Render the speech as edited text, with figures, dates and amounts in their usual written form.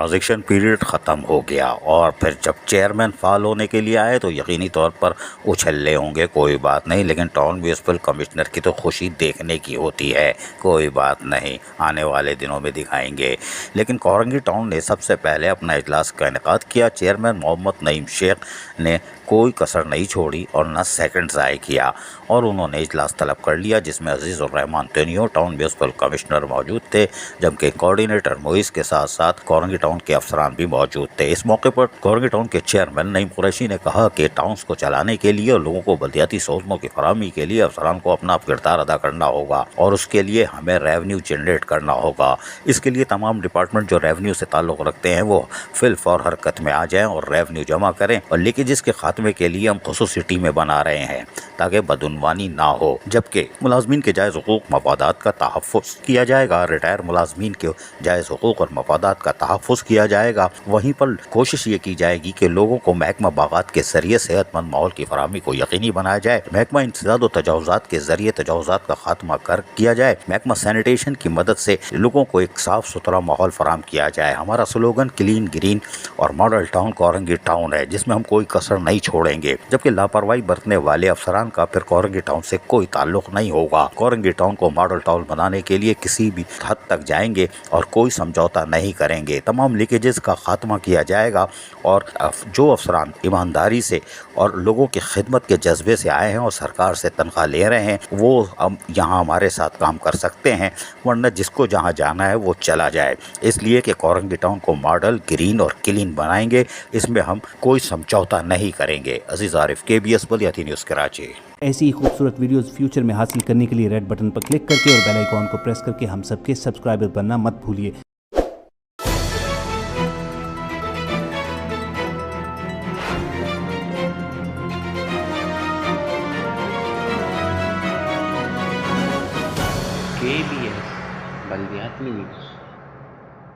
Transition period ख़त्म हो गया और फिर जब चेयरमैन फाल होने के लिए आए तो यकीनी तौर पर उछल्ले होंगे, कोई बात नहीं, लेकिन टाउन म्यूनसिपल कमिश्नर की तो खुशी देखने की होती है, कोई बात नहीं, आने वाले दिनों में दिखाएंगे। लेकिन कोरंगी टाउन ने सबसे पहले अपना इजलास का इनेकाद किया। चेयरमैन मोहम्मद नईम शेख ने कोई कसर नहीं छोड़ी और न सेकंड ज़ाय किया और उन्होंने इजलास तलब कर लिया, जिसमें Azizur Rahman तेनियो town municipal commissioner मौजूद थे, जबकि कोऑर्डिनेटर मोइस के साथ साथ कोरंगी टाउन के अफसरान भी मौजूद थे। इस मौके पर कोरंगी टाउन के चेयरमैन नईम कुरैशी ने कहा कि टाउन्स को चलाने के लिए और लोगों को बलदियाती सहूलतों की फराहमी के लिए अफसरान को अपना किरदार अदा करना होगा और उसके लिए हमें रेवन्यू जनरेट करना होगा। इसके लिए तमाम डिपार्टमेंट जो रेवन्यू से ताल्लुक़ रखते हैं वो फिल फौर हरकत में आ जाएँ और रेवन्यू जमा करें, और लीकेजेस के खात्मे के लिए हम खुसूसी टीमें बना रहे हैं ताकि बदउनवानी ना हो, जबकि मुलाजमीन के जायज़ हुकूक मफादात का तहफ़्फ़ुज़ किया जाएगा। रिटायर मुलाजमीन के जायज़ हुकूक और मफादात का तहफ़्फ़ुज़ किया जाएगा। वहीं पर कोशिश ये की जाएगी कि लोगों को महकमा बागात के ज़रिए सेहतमंद माहौल की फराहमी को यकीनी बनाया जाए। महकमा इंसदाद और तजावुज़ात के ज़रिए तजावुज़ात का खात्मा किया जाए। महकमा सैनिटेशन की मदद से लोगों को एक साफ़ सुथरा माहौल फराहम किया जाए। हमारा स्लोगन क्लीन, ग्रीन और मॉडल टाउन कोरंगी टाउन है, जिसमें हम कोई कसर नहीं छोड़ेंगे, जबकि लापरवाही बरतने वाले अफसरान का फिर कोरंगी टाउन से कोई ताल्लुक नहीं होगा। कोरंगी टाउन को मॉडल टाउन बनाने के लिए किसी भी हद तक जाएंगे और कोई समझौता नहीं करेंगे। तमाम लीकेजेस का खात्मा किया जाएगा और जो अफसरान ईमानदारी से और लोगों की खिदमत के जज्बे से आए हैं और सरकार से तनख्वाह ले रहे हैं वो हम यहाँ हमारे साथ काम कर सकते हैं, वरना जिसको जहाँ जाना है वो चला जाए। इसलिए कि कोरंगी टाउन को मॉडल, ग्रीन और क्लीन बनाएंगे, इसमें हम कोई समझौता नहीं करेंगे। अजीज़ आरिफ, KBS बलियाती न्यूज़ कराची। ऐसी ही खूबसूरत वीडियोस फ्यूचर में हासिल करने के लिए रेड बटन पर क्लिक करके और बेल आइकॉन को प्रेस करके हम सबके सब्सक्राइबर बनना मत भूलिए। KBS बलियाती न्यूज़।